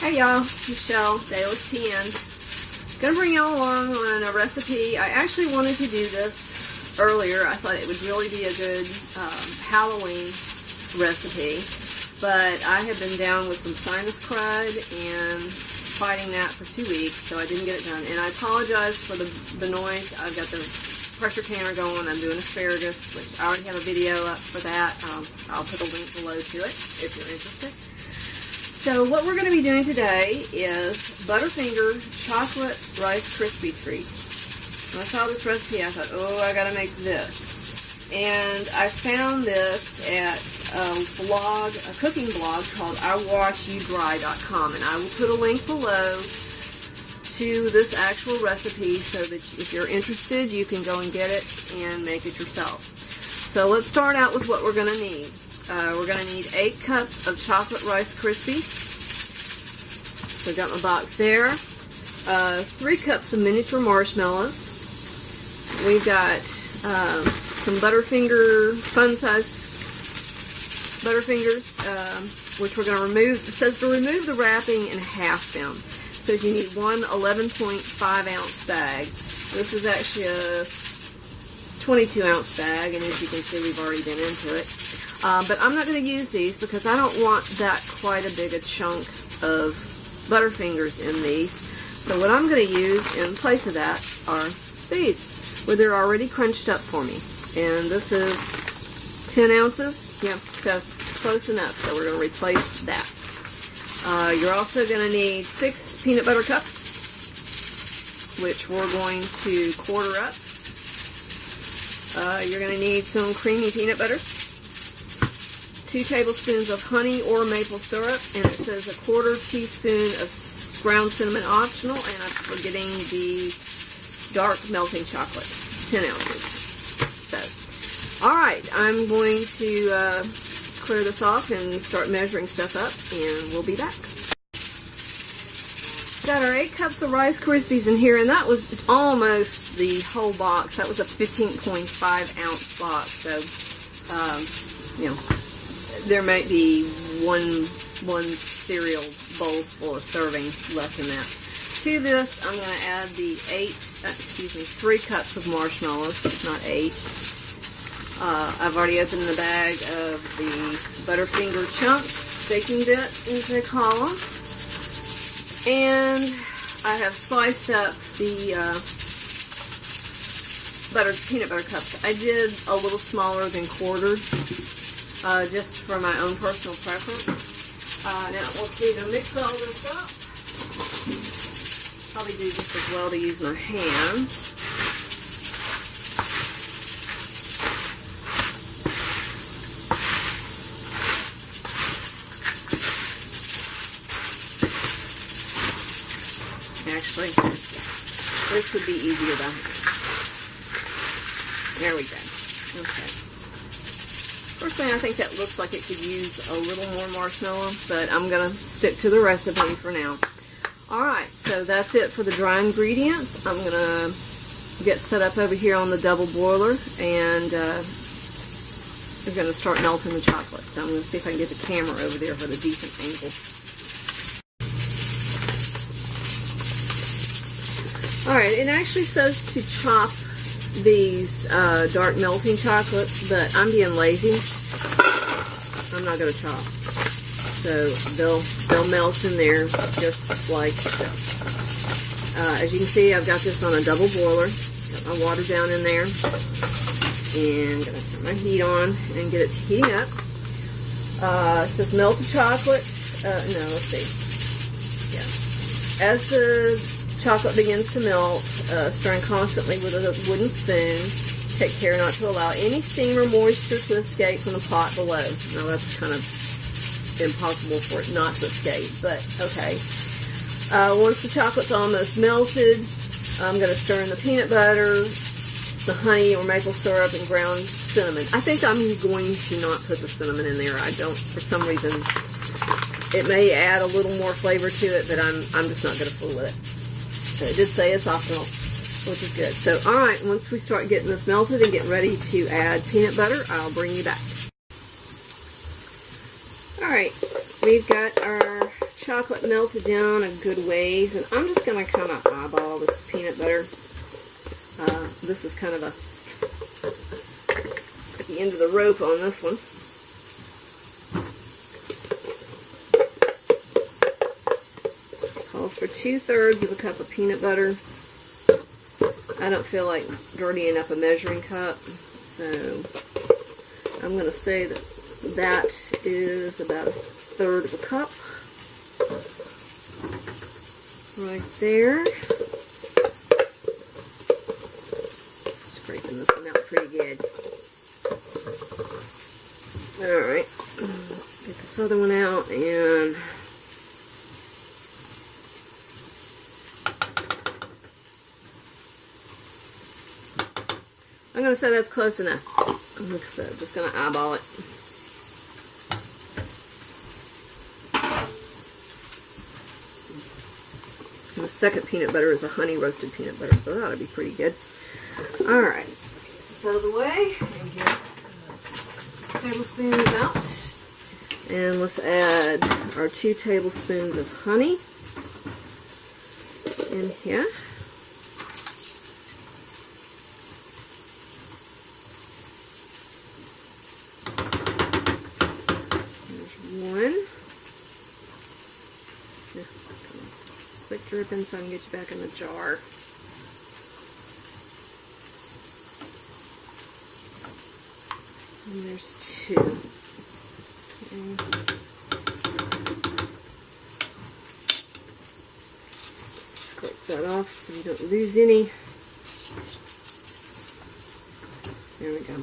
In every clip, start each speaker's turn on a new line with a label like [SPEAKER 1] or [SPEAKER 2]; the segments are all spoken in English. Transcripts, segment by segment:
[SPEAKER 1] Hey y'all, Michelle, Daily TN. Gonna bring y'all along on a recipe. I actually wanted to do this earlier. I thought it would really be a good Halloween recipe, but I have been down with some sinus crud and fighting that for 2 weeks, so I didn't get it done. And I apologize for the noise. I've got the pressure canner going. I'm doing asparagus, which I already have a video up for that. I'll put a link below to it if you're interested. So what we're going to be doing today is Butterfinger chocolate rice Krispie treat. When I saw this recipe, I thought, oh, I got to make this. And I found this at a cooking blog called IWashYouDry.com, and I will put a link below to this actual recipe so that if you're interested, you can go and get it and make it yourself. So let's start out with what we're going to need. We're going to need 8 cups of chocolate rice Krispies. So I've got my box there. 3 cups of miniature marshmallows. We've got some Butterfinger, fun-size Butterfingers, which we're going to remove. It says to remove the wrapping and half them. So you need one 11.5-ounce bag. This is actually a 22-ounce bag, and as you can see, we've already been into it. But I'm not going to use these because I don't want that quite a big a chunk of Butterfingers in these. So what I'm going to use in place of that are these, where they're already crunched up for me. And this is 10 ounces. Yeah, so close enough. So we're going to replace that. You're also going to need 6 peanut butter cups, which we're going to quarter up. You're going to need some creamy peanut butter. 2 tablespoons of honey or maple syrup, and it says a 1/4 teaspoon of ground cinnamon optional, and I'm forgetting the dark melting chocolate, 10 ounces. So, alright, I'm going to clear this off and start measuring stuff up, and we'll be back. Got our 8 cups of Rice Krispies in here, and that was almost the whole box. That was a 15.5-ounce box, so, you know, there might be one cereal bowl full of serving left in that. To this, I'm going to add the 3 cups of marshmallows, not 8. I've already opened the bag of the Butterfinger chunks, baking bits, as they call them. And I have sliced up the peanut butter cups. I did a little smaller than quartered. Just for my own personal preference. Now we'll see to mix all this up. Probably do just as well to use my hands. Actually, this would be easier though. There we go. Okay. Personally, I think that looks like it could use a little more marshmallow, but I'm going to stick to the recipe for now. Alright, so that's it for the dry ingredients. I'm going to get set up over here on the double boiler, and we're going to start melting the chocolate. So I'm going to see if I can get the camera over there for the decent angle. Alright, it actually says to chop these dark melting chocolates, but I'm being lazy. I'm not going to chop. So they'll melt in there just like so. As you can see, I've got this on a double boiler. Got my water down in there. And I'm going to turn my heat on and get it heating up. It says melt the chocolate. No, let's see. Yeah. As the chocolate begins to melt, stirring constantly with a wooden spoon. Take care not to allow any steam or moisture to escape from the pot below. Now that's kind of impossible for it not to escape, but okay. Once the chocolate's almost melted, I'm going to stir in the peanut butter, the honey or maple syrup, and ground cinnamon. I think I'm going to not put the cinnamon in there. I don't, for some reason, it may add a little more flavor to it, but I'm just not going to fool with it. It did say it's optional, which is good. So, alright, once we start getting this melted and get ready to add peanut butter, I'll bring you back. Alright, we've got our chocolate melted down a good ways, and I'm just going to kind of eyeball this peanut butter. This is kind of at the end of the rope on this one. Calls for 2/3 of a cup of peanut butter. I don't feel like dirtying up a measuring cup, so I'm going to say that is about 1/3 of a cup. Right there. Scraping this one out pretty good. Alright, get this other one out, and I'm going to say that's close enough. Like I said, I'm just going to eyeball it. And the second peanut butter is a honey roasted peanut butter, so that ought to be pretty good. Alright, get this out of the way and get tablespoons out. And let's add our 2 tablespoons of honey in here. Quick dripping so I can get you back in the jar. And there's 2. Okay. Scrape that off so you don't lose any. There we go.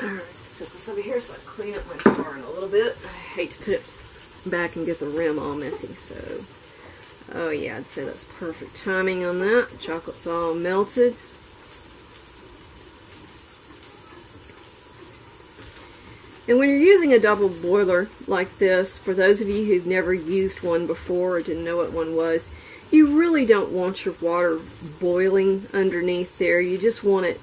[SPEAKER 1] Alright, set this over here so I clean up my jar in a little bit. I hate to put it back and get the rim all messy, so oh yeah, I'd say that's perfect timing on that. The chocolate's all melted. And when you're using a double boiler like this, for those of you who've never used one before or didn't know what one was, you really don't want your water boiling underneath there. You just want it,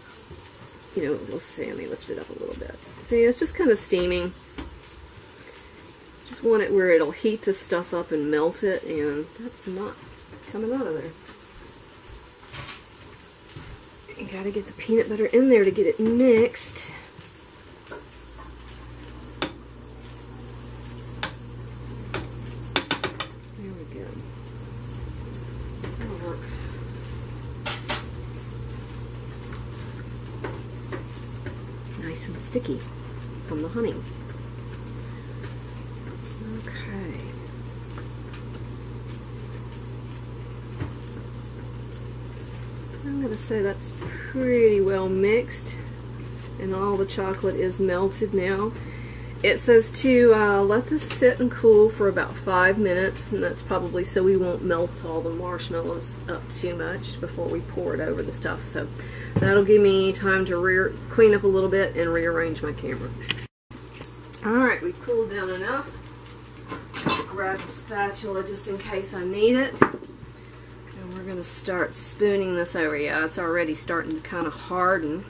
[SPEAKER 1] you know, let's see, let me lift it up a little bit. See, it's just kind of steaming. Just want it where it'll heat the stuff up and melt it, and that's not coming out of there. You gotta get the peanut butter in there to get it mixed. There we go. That'll work. Nice and sticky from the honey. Okay. I'm going to say that's pretty well mixed, and all the chocolate is melted now. It says to let this sit and cool for about 5 minutes, and that's probably so we won't melt all the marshmallows up too much before we pour it over the stuff. So that'll give me time to clean up a little bit and rearrange my camera. Alright, we've cooled down enough. Grab the spatula just in case I need it. And we're going to start spooning this over. Yeah, it's already starting to kind of harden.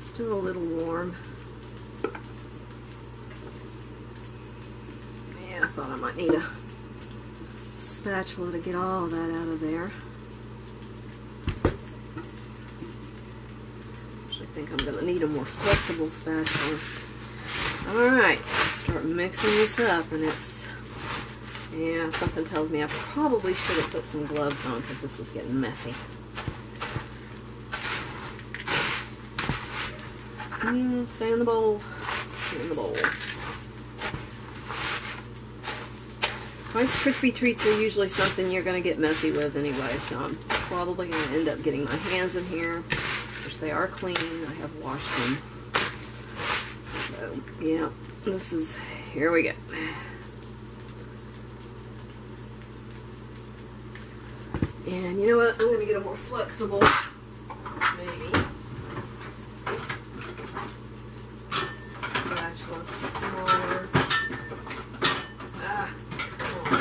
[SPEAKER 1] Still a little warm. Yeah, I thought I might need a spatula to get all that out of there. I think I'm going to need a more flexible spatula. Alright, start mixing this up, and it's, yeah, something tells me I probably should have put some gloves on because this is getting messy. Stay in the bowl. Stay in the bowl. Rice Krispie treats are usually something you're going to get messy with anyway, so I'm probably going to end up getting my hands in here. Which they are clean. I have washed them. So, yeah, this is, here we go. And you know what? I'm going to get a more flexible, maybe, spatula, smaller. Come on.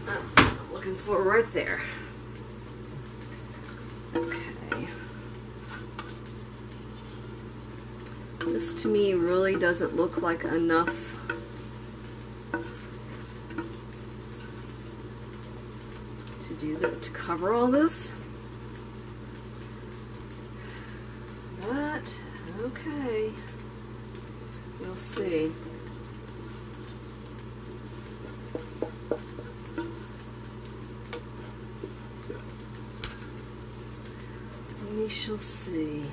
[SPEAKER 1] That's what I'm looking for right there. Okay. This to me really doesn't look like enough to do that, to cover all this. But okay, we'll see. We shall see.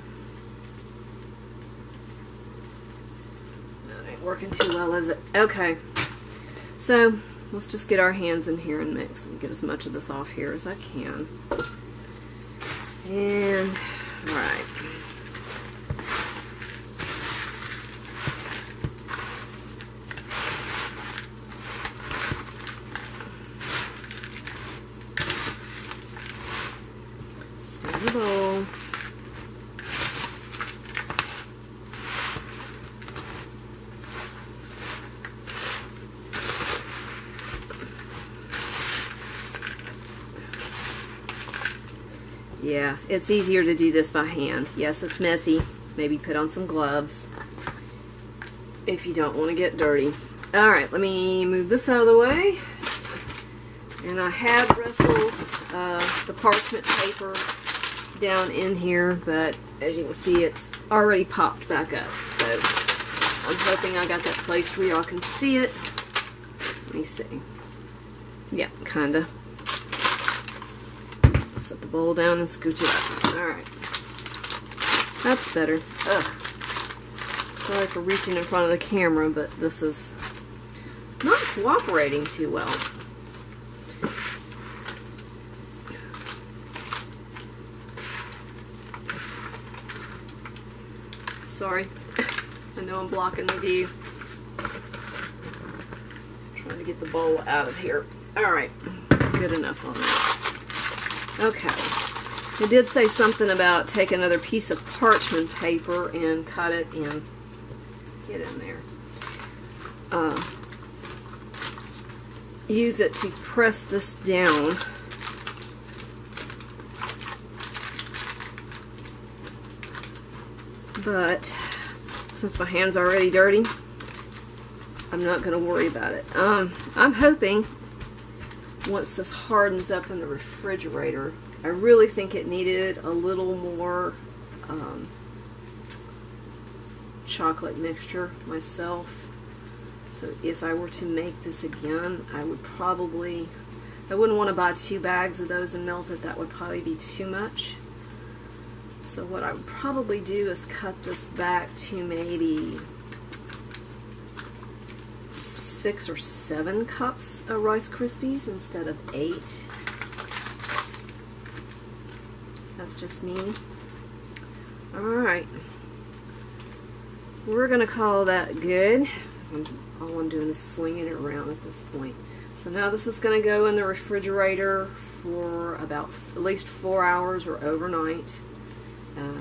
[SPEAKER 1] That ain't working too well, is it? Okay, so let's just get our hands in here and mix and get as much of this off here as I can. And all right. Bowl. Yeah, it's easier to do this by hand. Yes, it's messy. Maybe put on some gloves if you don't want to get dirty. Alright, let me move this out of the way. And I have wrestled the parchment paper down in here, but as you can see, it's already popped back up. So I'm hoping I got that placed where y'all can see it. Let me see. Yeah, kinda. Set the bowl down and scooch it up. Alright. That's better. Ugh. Sorry for reaching in front of the camera, but this is not cooperating too well. Sorry. I know I'm blocking the view. Trying to get the bowl out of here. Alright. Good enough on that. Okay. It did say something about take another piece of parchment paper and cut it and get in there. Use it to press this down. But since my hand's already dirty, I'm not going to worry about it. I'm hoping once this hardens up in the refrigerator, I really think it needed a little more chocolate mixture myself. So if I were to make this again, I wouldn't want to buy 2 bags of those and melt it. That would probably be too much. So what I would probably do is cut this back to maybe 6 or 7 cups of Rice Krispies instead of 8. That's just me. Alright. We're going to call that good. All I'm doing is slinging it around at this point. So now this is going to go in the refrigerator for about at least 4 hours or overnight.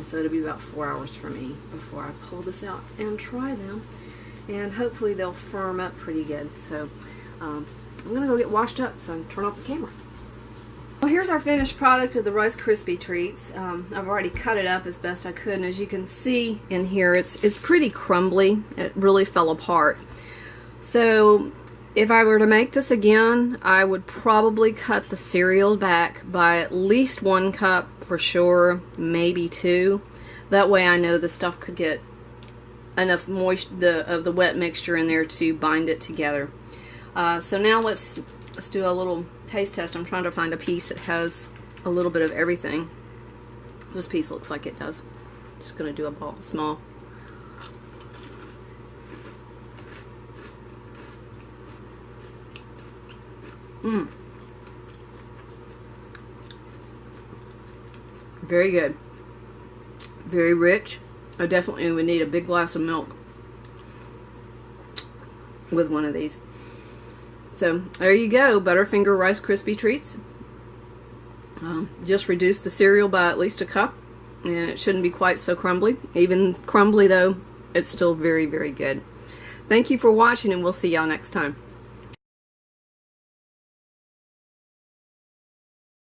[SPEAKER 1] So it'll be about 4 hours for me before I pull this out and try them. And hopefully they'll firm up pretty good. So I'm going to go get washed up, so I'm turn off the camera. Well, here's our finished product of the Rice Krispie treats. I've already cut it up as best I could, and as you can see in here, it's pretty crumbly. It really fell apart. So if I were to make this again, I would probably cut the cereal back by at least 1 cup for sure, maybe 2. That way I know the stuff could get enough of the wet mixture in there to bind it together. So now let's do a little taste test. I'm trying to find a piece that has a little bit of everything. This piece looks like it does. Just going to do a ball small. Very good. Very rich. I definitely would need a big glass of milk with one of these. So there you go, Butterfinger Rice Krispie treats. Just reduce the cereal by at least 1 cup, and it shouldn't be quite so crumbly. Even crumbly though, it's still very, very good. Thank you for watching, and we'll see y'all next time.